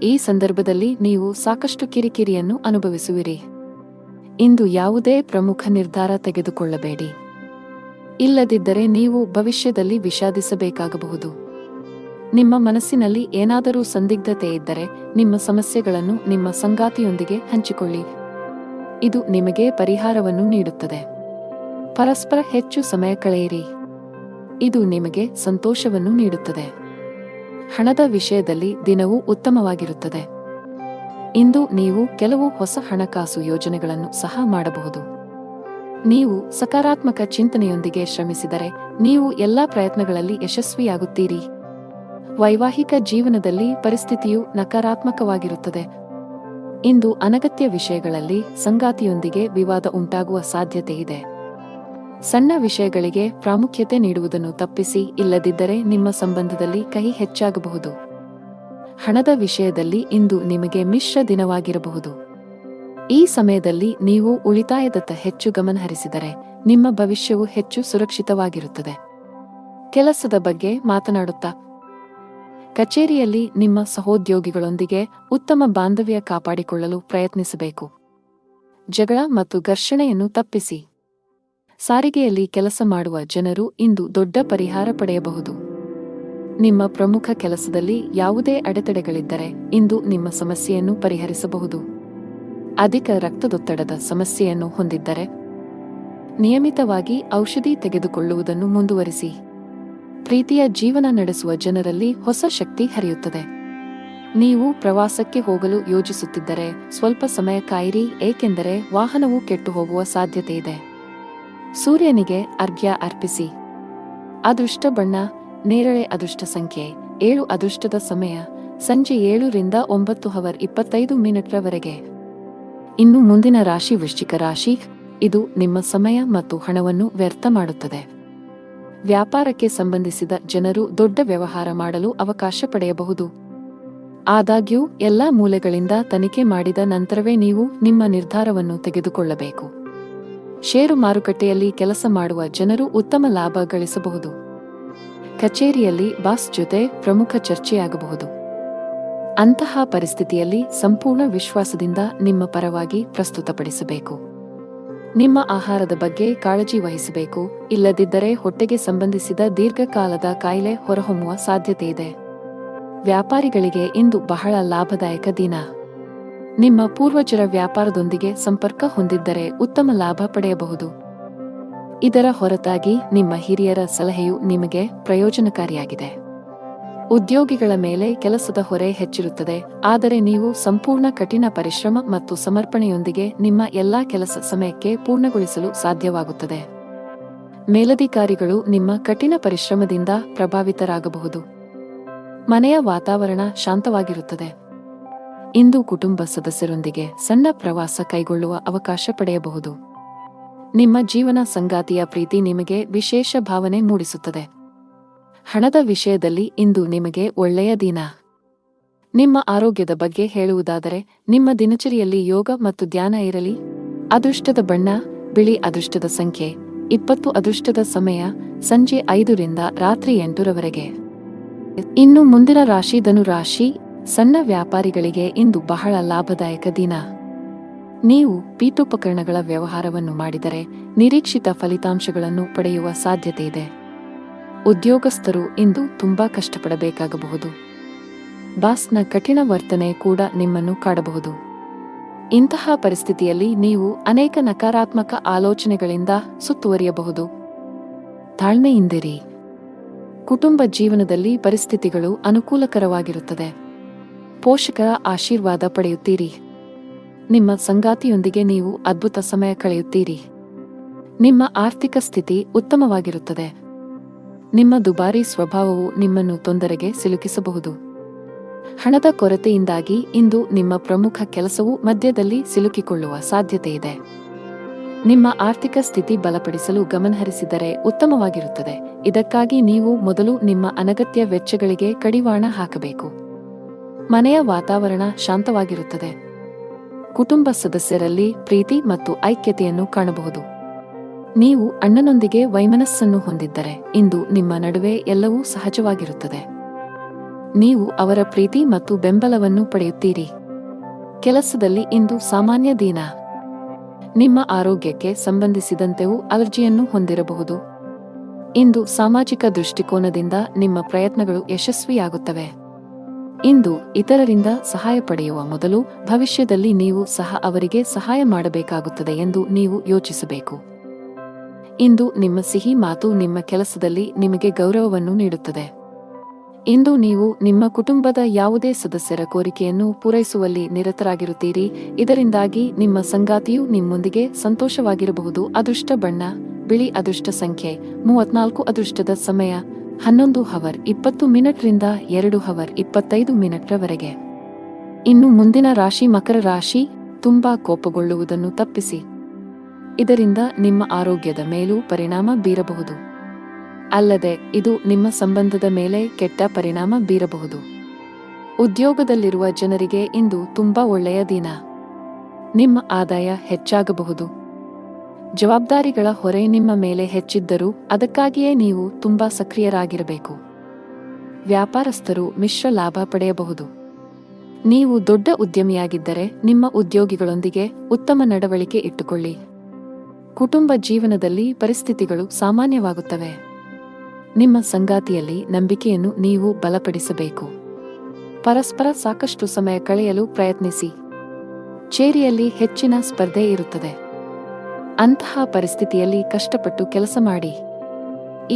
ಈ ಸಂದರ್ಭದಲ್ಲಿ ನೀವು ಸಾಕಷ್ಟು ಕಿರಿಕಿರಿಯನ್ನು ಅನುಭವಿಸುವಿರಿ. ಇಂದು ಯಾವುದೇ ಪ್ರಮುಖ ನಿರ್ಧಾರ ತೆಗೆದುಕೊಳ್ಳಬೇಡಿ. ಇಲ್ಲದಿದ್ದರೆ ನೀವು ಭವಿಷ್ಯದಲ್ಲಿ ವಿಷಾದಿಸಬೇಕಾಗಬಹುದು. ನಿಮ್ಮ ಮನಸ್ಸಿನಲ್ಲಿ ಏನಾದರೂ ಸಂದಿಗ್ಧತೆ ಇದ್ದರೆ ನಿಮ್ಮ ಸಮಸ್ಯೆಗಳನ್ನು ನಿಮ್ಮ ಸಂಗಾತಿಯೊಂದಿಗೆ ಹಂಚಿಕೊಳ್ಳಿ. ಇದು ನಿಮಗೆ ಪರಿಹಾರವನ್ನು ನೀಡುತ್ತದೆ. ಪರಸ್ಪರ ಹೆಚ್ಚು ಸಮಯ ಕಳೆಯಿರಿ. ಇದು ನಿಮಗೆ ಸಂತೋಷವನ್ನು ನೀಡುತ್ತದೆ. ಹಣದ ವಿಷಯದಲ್ಲಿ ದಿನವೂ ಉತ್ತಮವಾಗಿರುತ್ತದೆ. ಇಂದು ನೀವು ಕೆಲವು ಹೊಸ ಹಣಕಾಸು ಯೋಜನೆಗಳನ್ನು ಸಹ ಮಾಡಬಹುದು. ನೀವು ಸಕಾರಾತ್ಮಕ ಚಿಂತನೆಯೊಂದಿಗೆ ಶ್ರಮಿಸಿದರೆ ನೀವು ಎಲ್ಲಾ ಪ್ರಯತ್ನಗಳಲ್ಲಿ ಯಶಸ್ವಿಯಾಗುತ್ತೀರಿ. ವೈವಾಹಿಕ ಜೀವನದಲ್ಲಿ ಪರಿಸ್ಥಿತಿಯು ನಕಾರಾತ್ಮಕವಾಗಿರುತ್ತದೆ. ಇಂದು ಅನಗತ್ಯ ವಿಷಯಗಳಲ್ಲಿ ಸಂಗಾತಿಯೊಂದಿಗೆ ವಿವಾದ ಉಂಟಾಗುವ ಸಾಧ್ಯತೆಯಿದೆ. ಸಣ್ಣ ವಿಷಯಗಳಿಗೆ ಪ್ರಾಮುಖ್ಯತೆ ನೀಡುವುದನ್ನು ತಪ್ಪಿಸಿ, ಇಲ್ಲದಿದ್ದರೆ ನಿಮ್ಮ ಸಂಬಂಧದಲ್ಲಿ ಕಹಿ ಹೆಚ್ಚಾಗಬಹುದು. ಹಣದ ವಿಷಯದಲ್ಲಿ ಇಂದು ನಿಮಗೆ ಮಿಶ್ರ ದಿನವಾಗಿರಬಹುದು. ಈ ಸಮಯದಲ್ಲಿ ನೀವು ಉಳಿತಾಯದತ್ತ ಹೆಚ್ಚು ಗಮನಹರಿಸಿದರೆ ನಿಮ್ಮ ಭವಿಷ್ಯವು ಹೆಚ್ಚು ಸುರಕ್ಷಿತವಾಗಿರುತ್ತದೆ. ಕೆಲಸದ ಬಗ್ಗೆ ಮಾತನಾಡುತ್ತಾ ಕಚೇರಿಯಲ್ಲಿ ನಿಮ್ಮ ಸಹೋದ್ಯೋಗಿಗಳೊಂದಿಗೆ ಉತ್ತಮ ಬಾಂಧವ್ಯ ಕಾಪಾಡಿಕೊಳ್ಳಲು ಪ್ರಯತ್ನಿಸಬೇಕು. ಜಗಳ ಮತ್ತು ಘರ್ಷಣೆಯನ್ನು ತಪ್ಪಿಸಿ. ಸಾರಿಗೆಯಲ್ಲಿ ಕೆಲಸ ಮಾಡುವ ಜನರು ಇಂದು ದೊಡ್ಡ ಪರಿಹಾರ ಪಡೆಯಬಹುದು. ನಿಮ್ಮ ಪ್ರಮುಖ ಕೆಲಸದಲ್ಲಿ ಯಾವುದೇ ಅಡೆತಡೆಗಳಿದ್ದರೆ ಇಂದು ನಿಮ್ಮ ಸಮಸ್ಯೆಯನ್ನು ಪರಿಹರಿಸಬಹುದು. ಅಧಿಕ ರಕ್ತದೊತ್ತಡದ ಸಮಸ್ಯೆಯನ್ನು ಹೊಂದಿದ್ದರೆ ನಿಯಮಿತವಾಗಿ ಔಷಧಿ ತೆಗೆದುಕೊಳ್ಳುವುದನ್ನು ಮುಂದುವರಿಸಿ. ಪ್ರೀತಿಯ ಜೀವನ ನಡೆಸುವ ಜನರಲ್ಲಿ ಹೊಸ ಶಕ್ತಿ ಹರಿಯುತ್ತದೆ. ನೀವು ಪ್ರವಾಸಕ್ಕೆ ಹೋಗಲು ಯೋಜಿಸುತ್ತಿದ್ದರೆ ಸ್ವಲ್ಪ ಸಮಯ ಕಾಯಿರಿ, ಏಕೆಂದರೆ ವಾಹನವು ಕೆಟ್ಟು ಹೋಗುವ ಸಾಧ್ಯತೆಯಿದೆ. ಸೂರ್ಯನಿಗೆ ಅರ್ಘ್ಯ ಅರ್ಪಿಸಿ. ಅದೃಷ್ಟ ಬಣ್ಣ ನೇರಳೆ. ಅದೃಷ್ಟ ಸಂಖ್ಯೆ 7. ಅದೃಷ್ಟದ ಸಮಯ ಸಂಜೆ 7 ರಿಂದ 9:25 ಇನ್ನು ಮುಂದಿನ ರಾಶಿ ವೃಶ್ಚಿಕ ರಾಶಿ. ಇದು ನಿಮ್ಮ ಸಮಯ ಮತ್ತು ಹಣವನ್ನು ವ್ಯರ್ಥ ಮಾಡುತ್ತದೆ. ವ್ಯಾಪಾರಕ್ಕೆ ಸಂಬಂಧಿಸಿದ ಜನರು ದೊಡ್ಡ ವ್ಯವಹಾರ ಮಾಡಲು ಅವಕಾಶ ಪಡೆಯಬಹುದು. ಆದಾಗ್ಯೂ ಎಲ್ಲಾ ಮೂಲೆಗಳಿಂದ ತನಿಖೆ ಮಾಡಿದ ನಂತರವೇ ನೀವು ನಿಮ್ಮ ನಿರ್ಧಾರವನ್ನು ತೆಗೆದುಕೊಳ್ಳಬೇಕು. ಷೇರು ಮಾರುಕಟ್ಟೆಯಲ್ಲಿ ಕೆಲಸ ಮಾಡುವ ಜನರು ಉತ್ತಮ ಲಾಭ ಗಳಿಸಬಹುದು. ಕಚೇರಿಯಲ್ಲಿ ಬಾಸ್ ಜೊತೆ ಪ್ರಮುಖ ಚರ್ಚೆಯಾಗಬಹುದು. ಅಂತಹ ಪರಿಸ್ಥಿತಿಯಲ್ಲಿ ಸಂಪೂರ್ಣ ವಿಶ್ವಾಸದಿಂದ ನಿಮ್ಮ ಪರವಾಗಿ ಪ್ರಸ್ತುತಪಡಿಸಬೇಕು. ನಿಮ್ಮ ಆಹಾರದ ಬಗ್ಗೆ ಕಾಳಜಿ ವಹಿಸಬೇಕು, ಇಲ್ಲದಿದ್ದರೆ ಹೊಟ್ಟೆಗೆ ಸಂಬಂಧಿಸಿದ ದೀರ್ಘಕಾಲದ ಕಾಯಿಲೆ ಹೊರಹೊಮ್ಮುವ ಸಾಧ್ಯತೆಯಿದೆ. ವ್ಯಾಪಾರಿಗಳಿಗೆ ಇಂದು ಬಹಳ ಲಾಭದಾಯಕ ದಿನ. ನಿಮ್ಮ ಪೂರ್ವಜರ ವ್ಯಾಪಾರದೊಂದಿಗೆ ಸಂಪರ್ಕ ಹೊಂದಿದ್ದರೆ ಉತ್ತಮ ಲಾಭ ಪಡೆಯಬಹುದು. ಇದರ ಹೊರತಾಗಿ ನಿಮ್ಮ ಹಿರಿಯರ ಸಲಹೆಯು ನಿಮಗೆ ಪ್ರಯೋಜನಕಾರಿಯಾಗಿದೆ. ಉದ್ಯೋಗಿಗಳ ಮೇಲೆ ಕೆಲಸದ ಹೊರೆ ಹೆಚ್ಚಿರುತ್ತದೆ, ಆದರೆ ನೀವು ಸಂಪೂರ್ಣ ಕಠಿಣ ಪರಿಶ್ರಮ ಮತ್ತು ಸಮರ್ಪಣೆಯೊಂದಿಗೆ ನಿಮ್ಮ ಎಲ್ಲಾ ಕೆಲಸ ಸಮಯಕ್ಕೆ ಪೂರ್ಣಗೊಳಿಸಲು ಸಾಧ್ಯವಾಗುತ್ತದೆ. ಮೇಲಧಿಕಾರಿಗಳು ನಿಮ್ಮ ಕಠಿಣ ಪರಿಶ್ರಮದಿಂದ ಪ್ರಭಾವಿತರಾಗಬಹುದು. ಮನೆಯ ವಾತಾವರಣ ಶಾಂತವಾಗಿರುತ್ತದೆ. ಇಂದು ಕುಟುಂಬ ಸದಸ್ಯರೊಂದಿಗೆ ಸಣ್ಣ ಪ್ರವಾಸ ಕೈಗೊಳ್ಳುವ ಅವಕಾಶ ಪಡೆಯಬಹುದು. ನಿಮ್ಮ ಜೀವನ ಸಂಗಾತಿಯ ಪ್ರೀತಿ ನಿಮಗೆ ವಿಶೇಷ ಭಾವನೆ ಮೂಡಿಸುತ್ತದೆ. ಹಣದ ವಿಷಯದಲ್ಲಿ ಇಂದು ನಿಮಗೆ ಒಳ್ಳೆಯ ದಿನ. ನಿಮ್ಮ ಆರೋಗ್ಯದ ಬಗ್ಗೆ ಹೇಳುವುದಾದರೆ, ನಿಮ್ಮ ದಿನಚರಿಯಲ್ಲಿ ಯೋಗ ಮತ್ತು ಧ್ಯಾನ ಇರಲಿ. ಅದೃಷ್ಟದ ಬಣ್ಣ ಬಿಳಿ. ಅದೃಷ್ಟದ ಸಂಖ್ಯೆ 20. ಅದೃಷ್ಟದ ಸಮಯ ಸಂಜೆ 5 ರಿಂದ ರಾತ್ರಿ 8 ಇನ್ನು ಮುಂದಿನ ರಾಶಿ ಧನು ರಾಶಿ. ಸಣ್ಣ ವ್ಯಾಪಾರಿಗಳಿಗೆ ಇಂದು ಬಹಳ ಲಾಭದಾಯಕ ದಿನ. ನೀವು ಪೀಠೋಪಕರಣಗಳ ವ್ಯವಹಾರವನ್ನು ಮಾಡಿದರೆ ನಿರೀಕ್ಷಿತ ಫಲಿತಾಂಶಗಳನ್ನು ಪಡೆಯುವ ಸಾಧ್ಯತೆಯಿದೆ. ಉದ್ಯೋಗಸ್ಥರು ಇಂದು ತುಂಬಾ ಕಷ್ಟಪಡಬೇಕಾಗಬಹುದು. ಬಾಸ್ನ ಕಠಿಣ ವರ್ತನೆ ಕೂಡ ನಿಮ್ಮನ್ನು ಕಾಡಬಹುದು. ಇಂತಹ ಪರಿಸ್ಥಿತಿಯಲ್ಲಿ ನೀವು ಅನೇಕ ನಕಾರಾತ್ಮಕ ಆಲೋಚನೆಗಳಿಂದ ಸುತ್ತುವರಿಯಬಹುದು. ತಾಳ್ಮೆಯಿಂದಿರಿ. ಕುಟುಂಬ ಜೀವನದಲ್ಲಿ ಪರಿಸ್ಥಿತಿಗಳು ಅನುಕೂಲಕರವಾಗಿರುತ್ತದೆ. ಪೋಷಕರ ಆಶೀರ್ವಾದ ಪಡೆಯುತ್ತೀರಿ. ನಿಮ್ಮ ಸಂಗಾತಿಯೊಂದಿಗೆ ನೀವು ಅದ್ಭುತ ಸಮಯ ಕಳೆಯುತ್ತೀರಿ. ನಿಮ್ಮ ಆರ್ಥಿಕ ಸ್ಥಿತಿ ಉತ್ತಮವಾಗಿರುತ್ತದೆ. ನಿಮ್ಮ ದುಬಾರಿ ಸ್ವಭಾವವು ನಿಮ್ಮನ್ನು ತೊಂದರೆಗೆ ಸಿಲುಕಿಸಬಹುದು. ಹಣದ ಕೊರತೆಯಿಂದಾಗಿ ಇಂದು ನಿಮ್ಮ ಪ್ರಮುಖ ಕೆಲಸವು ಮಧ್ಯದಲ್ಲಿ ಸಿಲುಕಿಕೊಳ್ಳುವ ಸಾಧ್ಯತೆಯಿದೆ. ನಿಮ್ಮ ಆರ್ಥಿಕ ಸ್ಥಿತಿ ಬಲಪಡಿಸಲು ಗಮನಹರಿಸಿದರೆ ಉತ್ತಮವಾಗಿರುತ್ತದೆ. ಇದಕ್ಕಾಗಿ ನೀವು ಮೊದಲು ನಿಮ್ಮ ಅನಗತ್ಯ ವೆಚ್ಚಗಳಿಗೆ ಕಡಿವಾಣ ಹಾಕಬೇಕು. ಮನೆಯ ವಾತಾವರಣ ಶಾಂತವಾಗಿರುತ್ತದೆ. ಕುಟುಂಬ ಸದಸ್ಯರಲ್ಲಿ ಪ್ರೀತಿ ಮತ್ತು ಐಕ್ಯತೆಯನ್ನು ಕಾಣಬಹುದು. ನೀವು ಅಣ್ಣನೊಂದಿಗೆ ವೈಮನಸ್ಸನ್ನು ಹೊಂದಿದ್ದರೆ ಇಂದು ನಿಮ್ಮ ನಡುವೆ ಎಲ್ಲವೂ ಸಹಜವಾಗಿರುತ್ತದೆ. ನೀವು ಅವರ ಪ್ರೀತಿ ಮತ್ತು ಬೆಂಬಲವನ್ನು ಪಡೆಯುತ್ತೀರಿ. ಕೆಲಸದಲ್ಲಿ ಇಂದು ಸಾಮಾನ್ಯ ದಿನ. ನಿಮ್ಮ ಆರೋಗ್ಯಕ್ಕೆ ಸಂಬಂಧಿಸಿದಂತೆಯೂ ಅಲರ್ಜಿಯನ್ನು ಹೊಂದಿರಬಹುದು. ಇಂದು ಸಾಮಾಜಿಕ ದೃಷ್ಟಿಕೋನದಿಂದ ನಿಮ್ಮ ಪ್ರಯತ್ನಗಳು ಯಶಸ್ವಿಯಾಗುತ್ತವೆ. ಇಂದು ಇತರರಿಂದ ಸಹಾಯ ಪಡೆಯುವ ಮೊದಲು ಭವಿಷ್ಯದಲ್ಲಿ ನೀವು ಸಹ ಅವರಿಗೆ ಸಹಾಯ ಮಾಡಬೇಕಾಗುತ್ತದೆ ಎಂದು ನೀವು ಯೋಚಿಸಬೇಕು. ಇಂದು ನಿಮ್ಮ ಸಿಹಿ ಮಾತು ನಿಮ್ಮ ಕೆಲಸದಲ್ಲಿ ನಿಮಗೆ ಗೌರವವನ್ನು ನೀಡುತ್ತದೆ. ಇಂದು ನೀವು ನಿಮ್ಮ ಕುಟುಂಬದ ಯಾವುದೇ ಸದಸ್ಯರ ಕೋರಿಕೆಯನ್ನು ಪೂರೈಸುವಲ್ಲಿ ನಿರತರಾಗಿರುತ್ತೀರಿ. ಇದರಿಂದಾಗಿ ನಿಮ್ಮ ಸಂಗಾತಿಯು ನಿಮ್ಮೊಂದಿಗೆ ಸಂತೋಷವಾಗಿರಬಹುದು. ಅದೃಷ್ಟ ಬಣ್ಣ ಬಿಳಿ. ಅದೃಷ್ಟ ಸಂಖ್ಯೆ 34. ಅದೃಷ್ಟದ ಸಮಯ 11:20 ರಿಂದ 2:25 ಇನ್ನು ಮುಂದಿನ ರಾಶಿ ಮಕರ ರಾಶಿ. ತುಂಬಾ ಕೋಪಗೊಳ್ಳುವುದನ್ನು ತಪ್ಪಿಸಿ. ಇದರಿಂದ ನಿಮ್ಮ ಆರೋಗ್ಯದ ಮೇಲೂ ಪರಿಣಾಮ ಬೀರಬಹುದು. ಅಲ್ಲದೆ ಇದು ನಿಮ್ಮ ಸಂಬಂಧದ ಮೇಲೆ ಕೆಟ್ಟ ಪರಿಣಾಮ ಬೀರಬಹುದು. ಉದ್ಯೋಗದಲ್ಲಿರುವ ಜನರಿಗೆ ಇಂದು ತುಂಬಾ ಒಳ್ಳೆಯ ದಿನ. ನಿಮ್ಮ ಆದಾಯ ಹೆಚ್ಚಾಗಬಹುದು. ಜವಾಬ್ದಾರಿಗಳ ಹೊರೆ ನಿಮ್ಮ ಮೇಲೆ ಹೆಚ್ಚಿದ್ದರೂ ಅದಕ್ಕಾಗಿಯೇ ನೀವು ತುಂಬಾ ಸಕ್ರಿಯರಾಗಿರಬೇಕು. ವ್ಯಾಪಾರಸ್ಥರು ಮಿಶ್ರ ಲಾಭ ಪಡೆಯಬಹುದು. ನೀವು ದೊಡ್ಡ ಉದ್ಯಮಿಯಾಗಿದ್ದರೆ ನಿಮ್ಮ ಉದ್ಯೋಗಿಗಳೊಂದಿಗೆ ಉತ್ತಮ ನಡವಳಿಕೆ ಇಟ್ಟುಕೊಳ್ಳಿ. ಕುಟುಂಬ ಜೀವನದಲ್ಲಿ ಪರಿಸ್ಥಿತಿಗಳು ಸಾಮಾನ್ಯವಾಗುತ್ತವೆ. ನಿಮ್ಮ ಸಂಗಾತಿಯಲ್ಲಿ ನಂಬಿಕೆಯನ್ನು ನೀವು ಬಲಪಡಿಸಬೇಕು. ಪರಸ್ಪರ ಸಾಕಷ್ಟು ಸಮಯ ಕಳೆಯಲು ಪ್ರಯತ್ನಿಸಿ. ಚೇರಿಯಲ್ಲಿ ಹೆಚ್ಚಿನ ಸ್ಪರ್ಧೆ ಇರುತ್ತದೆ. ಅಂತಹ ಪರಿಸ್ಥಿತಿಯಲ್ಲಿ ಕಷ್ಟಪಟ್ಟು ಕೆಲಸ ಮಾಡಿ.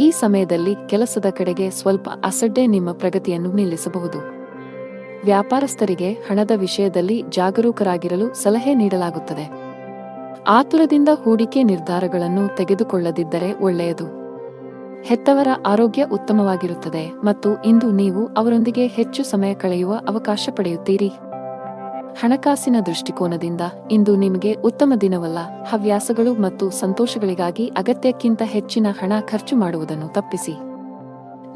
ಈ ಸಮಯದಲ್ಲಿ ಕೆಲಸದ ಕಡೆಗೆ ಸ್ವಲ್ಪ ಅಸಡ್ಡೆ ನಿಮ್ಮ ಪ್ರಗತಿಯನ್ನು ನಿಲ್ಲಿಸಬಹುದು. ವ್ಯಾಪಾರಸ್ಥರಿಗೆ ಹಣದ ವಿಷಯದಲ್ಲಿ ಜಾಗರೂಕರಾಗಿರಲು ಸಲಹೆ ನೀಡಲಾಗುತ್ತದೆ. ಆತುರದಿಂದ ಹೂಡಿಕೆ ನಿರ್ಧಾರಗಳನ್ನು ತೆಗೆದುಕೊಳ್ಳದಿದ್ದರೆ ಒಳ್ಳೆಯದು. ಹೆತ್ತವರ ಆರೋಗ್ಯ ಉತ್ತಮವಾಗಿರುತ್ತದೆ ಮತ್ತು ಇಂದು ನೀವು ಅವರೊಂದಿಗೆ ಹೆಚ್ಚು ಸಮಯ ಕಳೆಯುವ ಅವಕಾಶ ಪಡೆಯುತ್ತೀರಿ. ಹಣಕಾಸಿನ ದೃಷ್ಟಿಕೋನದಿಂದ ಇಂದು ನಿಮಗೆ ಉತ್ತಮ ದಿನವಲ್ಲ. ಹವ್ಯಾಸಗಳು ಮತ್ತು ಸಂತೋಷಗಳಿಗಾಗಿ ಅಗತ್ಯಕ್ಕಿಂತ ಹೆಚ್ಚಿನ ಹಣ ಖರ್ಚು ಮಾಡುವುದನ್ನು ತಪ್ಪಿಸಿ.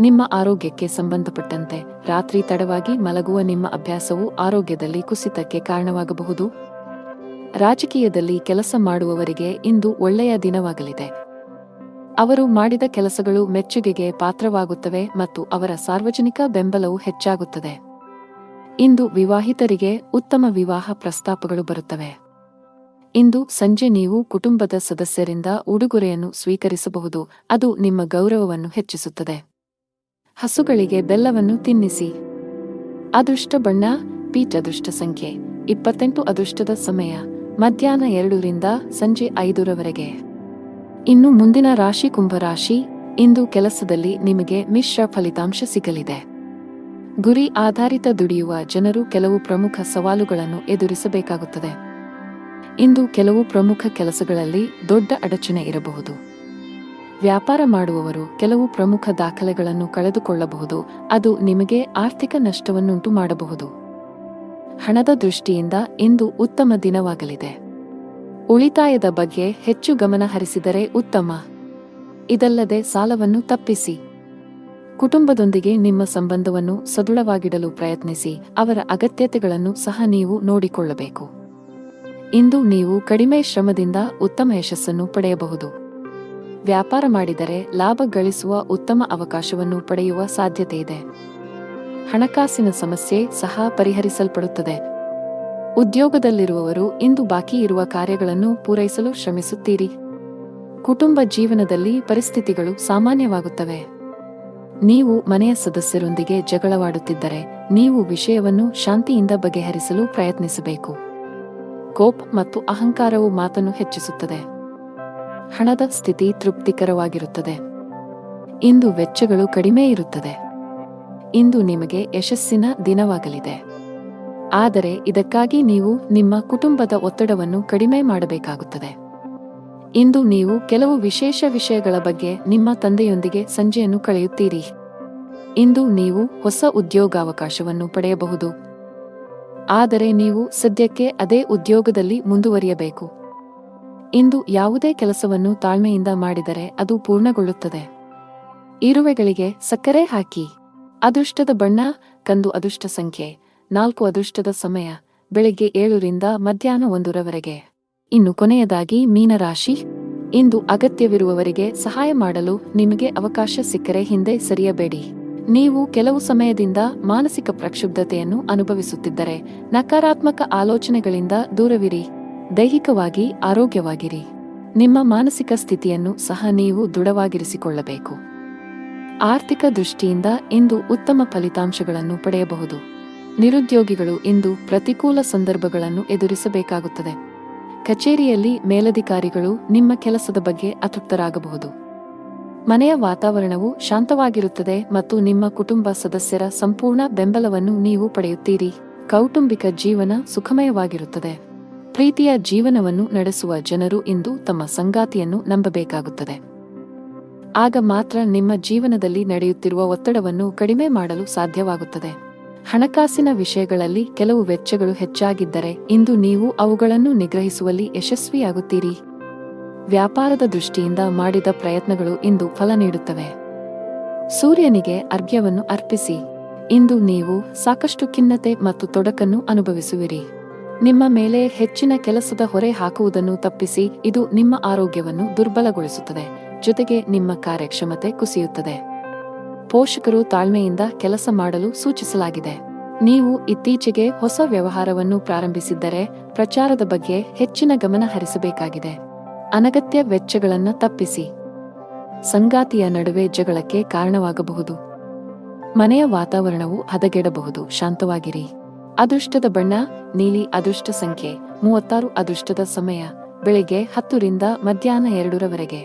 ನಿಮ್ಮ ಆರೋಗ್ಯಕ್ಕೆ ಸಂಬಂಧಪಟ್ಟಂತೆ ರಾತ್ರಿ ತಡವಾಗಿ ಮಲಗುವ ನಿಮ್ಮ ಅಭ್ಯಾಸವು ಆರೋಗ್ಯದಲ್ಲಿ ಕುಸಿತಕ್ಕೆ ಕಾರಣವಾಗಬಹುದು. ರಾಜಕೀಯದಲ್ಲಿ ಕೆಲಸ ಮಾಡುವವರಿಗೆ ಇಂದು ಒಳ್ಳೆಯ ದಿನವಾಗಲಿದೆ. ಅವರು ಮಾಡಿದ ಕೆಲಸಗಳು ಮೆಚ್ಚುಗೆಗೆ ಪಾತ್ರವಾಗುತ್ತವೆ ಮತ್ತು ಅವರ ಸಾರ್ವಜನಿಕ ಬೆಂಬಲವು ಹೆಚ್ಚಾಗುತ್ತದೆ. ಇಂದು ವಿವಾಹಿತರಿಗೆ ಉತ್ತಮ ವಿವಾಹ ಪ್ರಸ್ತಾಪಗಳು ಬರುತ್ತವೆ. ಇಂದು ಸಂಜೆ ನೀವು ಕುಟುಂಬದ ಸದಸ್ಯರಿಂದ ಉಡುಗೊರೆಯನ್ನು ಸ್ವೀಕರಿಸಬಹುದು, ಅದು ನಿಮ್ಮ ಗೌರವವನ್ನು ಹೆಚ್ಚಿಸುತ್ತದೆ. ಹಸುಗಳಿಗೆ ಬೆಲ್ಲವನ್ನು ತಿನ್ನಿಸಿ. ಅದೃಷ್ಟ ಬಣ್ಣ ಪೀಚ್. ಅದೃಷ್ಟ ಸಂಖ್ಯೆ 28. ಅದೃಷ್ಟದ ಸಮಯ ಮಧ್ಯಾಹ್ನ 2 ರಿಂದ ಸಂಜೆ 5 ರವರೆಗೆ. ಇನ್ನು ಮುಂದಿನ ರಾಶಿ ಕುಂಭರಾಶಿ. ಇಂದು ಕೆಲಸದಲ್ಲಿ ನಿಮಗೆ ಮಿಶ್ರ ಫಲಿತಾಂಶ ಸಿಗಲಿದೆ. ಗುರಿ ಆಧಾರಿತ ದುಡಿಯುವ ಜನರು ಕೆಲವು ಪ್ರಮುಖ ಸವಾಲುಗಳನ್ನು ಎದುರಿಸಬೇಕಾಗುತ್ತದೆ. ಇಂದು ಕೆಲವು ಪ್ರಮುಖ ಕೆಲಸಗಳಲ್ಲಿ ದೊಡ್ಡ ಅಡಚಣೆ ಇರಬಹುದು. ವ್ಯಾಪಾರ ಮಾಡುವವರು ಕೆಲವು ಪ್ರಮುಖ ದಾಖಲೆಗಳನ್ನು ಕಳೆದುಕೊಳ್ಳಬಹುದು, ಅದು ನಿಮಗೆ ಆರ್ಥಿಕ ನಷ್ಟವನ್ನುಂಟು ಮಾಡಬಹುದು. ಹಣದ ದೃಷ್ಟಿಯಿಂದ ಇಂದು ಉತ್ತಮ ದಿನವಾಗಲಿದೆ. ಉಳಿತಾಯದ ಬಗ್ಗೆ ಹೆಚ್ಚು ಗಮನ ಹರಿಸಿದರೆ ಉತ್ತಮ. ಇದಲ್ಲದೆ ಸಾಲವನ್ನು ತಪ್ಪಿಸಿ. ಕುಟುಂಬದೊಂದಿಗೆ ನಿಮ್ಮ ಸಂಬಂಧವನ್ನು ಸದೃಢವಾಗಿಡಲು ಪ್ರಯತ್ನಿಸಿ, ಅವರ ಅಗತ್ಯತೆಗಳನ್ನು ಸಹ ನೀವು ನೋಡಿಕೊಳ್ಳಬೇಕು. ಇಂದು ನೀವು ಕಡಿಮೆ ಶ್ರಮದಿಂದ ಉತ್ತಮ ಯಶಸ್ಸನ್ನು ಪಡೆಯಬಹುದು. ವ್ಯಾಪಾರ ಮಾಡಿದರೆ ಲಾಭ ಗಳಿಸುವ ಉತ್ತಮ ಅವಕಾಶವನ್ನು ಪಡೆಯುವ ಸಾಧ್ಯತೆಯಿದೆ. ಹಣಕಾಸಿನ ಸಮಸ್ಯೆ ಸಹ ಪರಿಹರಿಸಲ್ಪಡುತ್ತದೆ. ಉದ್ಯೋಗದಲ್ಲಿರುವವರು ಇಂದು ಬಾಕಿ ಇರುವ ಕಾರ್ಯಗಳನ್ನು ಪೂರೈಸಲು ಶ್ರಮಿಸುತ್ತೀರಿ. ಕುಟುಂಬ ಜೀವನದಲ್ಲಿ ಪರಿಸ್ಥಿತಿಗಳು ಸಾಮಾನ್ಯವಾಗುತ್ತವೆ. ನೀವು ಮನೆಯ ಸದಸ್ಯರೊಂದಿಗೆ ಜಗಳವಾಡುತ್ತಿದ್ದರೆ ನೀವು ವಿಷಯವನ್ನು ಶಾಂತಿಯಿಂದ ಬಗೆಹರಿಸಲು ಪ್ರಯತ್ನಿಸಬೇಕು. ಕೋಪ ಮತ್ತು ಅಹಂಕಾರವು ಮಾತನ್ನು ಹೆಚ್ಚಿಸುತ್ತದೆ. ಹಣದ ಸ್ಥಿತಿ ತೃಪ್ತಿಕರವಾಗಿರುತ್ತದೆ. ಇಂದು ವೆಚ್ಚಗಳು ಕಡಿಮೆ ಇರುತ್ತದೆ. ಇಂದು ನಿಮಗೆ ಯಶಸ್ಸಿನ ದಿನವಾಗಲಿದೆ. ಆದರೆ ಇದಕ್ಕಾಗಿ ನೀವು ನಿಮ್ಮ ಕುಟುಂಬದ ಒತ್ತಡವನ್ನು ಕಡಿಮೆ ಮಾಡಬೇಕಾಗುತ್ತದೆ. ಇಂದು ನೀವು ಕೆಲವು ವಿಶೇಷ ವಿಷಯಗಳ ಬಗ್ಗೆ ನಿಮ್ಮ ತಂದೆಯೊಂದಿಗೆ ಸಂಜೆಯನ್ನು ಕಳೆಯುತ್ತೀರಿ. ಇಂದು ನೀವು ಹೊಸ ಉದ್ಯೋಗಾವಕಾಶವನ್ನು ಪಡೆಯಬಹುದು. ಆದರೆ ನೀವು ಸದ್ಯಕ್ಕೆ ಅದೇ ಉದ್ಯೋಗದಲ್ಲಿ ಮುಂದುವರಿಯಬೇಕು. ಇಂದು ಯಾವುದೇ ಕೆಲಸವನ್ನು ತಾಳ್ಮೆಯಿಂದ ಮಾಡಿದರೆ ಅದು ಪೂರ್ಣಗೊಳ್ಳುತ್ತದೆ. ಇರುವೆಗಳಿಗೆ ಸಕ್ಕರೆ ಹಾಕಿ. ಅದೃಷ್ಟದ ಬಣ್ಣ ಕಂದು. ಅದೃಷ್ಟ ಸಂಖ್ಯೆ 4. ಅದೃಷ್ಟದ ಸಮಯ ಬೆಳಗ್ಗೆ 7 ರಿಂದ ಮಧ್ಯಾಹ್ನ 1 ರವರೆಗೆ. ಇನ್ನು ಕೊನೆಯದಾಗಿ ಮೀನರಾಶಿ. ಇಂದು ಅಗತ್ಯವಿರುವವರಿಗೆ ಸಹಾಯ ಮಾಡಲು ನಿಮಗೆ ಅವಕಾಶ ಸಿಕ್ಕರೆ ಹಿಂದೆ ಸರಿಯಬೇಡಿ. ನೀವು ಕೆಲವು ಸಮಯದಿಂದ ಮಾನಸಿಕ ಪ್ರಕ್ಷುಬ್ಧತೆಯನ್ನು ಅನುಭವಿಸುತ್ತಿದ್ದರೆ ನಕಾರಾತ್ಮಕ ಆಲೋಚನೆಗಳಿಂದ ದೂರವಿರಿ. ದೈಹಿಕವಾಗಿ ಆರೋಗ್ಯವಾಗಿರಿ. ನಿಮ್ಮ ಮಾನಸಿಕ ಸ್ಥಿತಿಯನ್ನು ಸಹ ನೀವು ದೃಢವಾಗಿರಿಸಿಕೊಳ್ಳಬೇಕು. ಆರ್ಥಿಕ ದೃಷ್ಟಿಯಿಂದ ಇಂದು ಉತ್ತಮ ಫಲಿತಾಂಶಗಳನ್ನು ಪಡೆಯಬಹುದು. ನಿರುದ್ಯೋಗಿಗಳು ಇಂದು ಪ್ರತಿಕೂಲ ಸಂದರ್ಭಗಳನ್ನು ಎದುರಿಸಬೇಕಾಗುತ್ತದೆ. ಕಚೇರಿಯಲ್ಲಿ ಮೇಲಧಿಕಾರಿಗಳು ನಿಮ್ಮ ಕೆಲಸದ ಬಗ್ಗೆ ಅತೃಪ್ತರಾಗಬಹುದು. ಮನೆಯ ವಾತಾವರಣವು ಶಾಂತವಾಗಿರುತ್ತದೆ ಮತ್ತು ನಿಮ್ಮ ಕುಟುಂಬ ಸದಸ್ಯರ ಸಂಪೂರ್ಣ ಬೆಂಬಲವನ್ನು ನೀವು ಪಡೆಯುತ್ತೀರಿ. ಕೌಟುಂಬಿಕ ಜೀವನ ಸುಖಮಯವಾಗಿರುತ್ತದೆ. ಪ್ರೀತಿಯ ಜೀವನವನ್ನು ನಡೆಸುವ ಜನರು ಇಂದು ತಮ್ಮ ಸಂಗಾತಿಯನ್ನು ನಂಬಬೇಕಾಗುತ್ತದೆ. ಆಗ ಮಾತ್ರ ನಿಮ್ಮ ಜೀವನದಲ್ಲಿ ನಡೆಯುತ್ತಿರುವ ಒತ್ತಡವನ್ನು ಕಡಿಮೆ ಮಾಡಲು ಸಾಧ್ಯವಾಗುತ್ತದೆ. ಹಣಕಾಸಿನ ವಿಷಯಗಳಲ್ಲಿ ಕೆಲವು ವೆಚ್ಚಗಳು ಹೆಚ್ಚಾಗಿದ್ದರೆ ಇಂದು ನೀವು ಅವುಗಳನ್ನು ನಿಗ್ರಹಿಸುವಲ್ಲಿ ಯಶಸ್ವಿಯಾಗುತ್ತೀರಿ. ವ್ಯಾಪಾರದ ದೃಷ್ಟಿಯಿಂದ ಮಾಡಿದ ಪ್ರಯತ್ನಗಳು ಇಂದು ಫಲ ನೀಡುತ್ತವೆ. ಸೂರ್ಯನಿಗೆ ಅರ್ಘ್ಯವನ್ನು ಅರ್ಪಿಸಿ. ಇಂದು ನೀವು ಸಾಕಷ್ಟು ಖಿನ್ನತೆ ಮತ್ತು ತೊಡಕನ್ನು ಅನುಭವಿಸುವಿರಿ. ನಿಮ್ಮ ಮೇಲೆ ಹೆಚ್ಚಿನ ಕೆಲಸದ ಹೊರೆ ಹಾಕುವುದನ್ನು ತಪ್ಪಿಸಿ, ಇದು ನಿಮ್ಮ ಆರೋಗ್ಯವನ್ನು ದುರ್ಬಲಗೊಳಿಸುತ್ತದೆ, ಜೊತೆಗೆ ನಿಮ್ಮ ಕಾರ್ಯಕ್ಷಮತೆ ಕುಸಿಯುತ್ತದೆ. ಪೋಷಕರು ತಾಳ್ಮೆಯಿಂದ ಕೆಲಸ ಮಾಡಲು ಸೂಚಿಸಲಾಗಿದೆ. ನೀವು ಇತ್ತೀಚೆಗೆ ಹೊಸ ವ್ಯವಹಾರವನ್ನು ಪ್ರಾರಂಭಿಸಿದ್ದರೆ ಪ್ರಚಾರದ ಬಗ್ಗೆ ಹೆಚ್ಚಿನ ಗಮನ ಹರಿಸಬೇಕಾಗಿದೆ. ಅನಗತ್ಯ ವೆಚ್ಚಗಳನ್ನು ತಪ್ಪಿಸಿ. ಸಂಗಾತಿಯ ನಡುವೆ ಜಗಳಕ್ಕೆ ಕಾರಣವಾಗಬಹುದು. ಮನೆಯ ವಾತಾವರಣವು ಹದಗೆಡಬಹುದು. ಶಾಂತವಾಗಿರಿ. ಅದೃಷ್ಟದ ಬಣ್ಣ ನೀಲಿ. ಅದೃಷ್ಟ ಸಂಖ್ಯೆ 36. ಅದೃಷ್ಟದ ಸಮಯ ಬೆಳಿಗ್ಗೆ 10 ರಿಂದ ಮಧ್ಯಾಹ್ನ 2 ರವರೆಗೆ.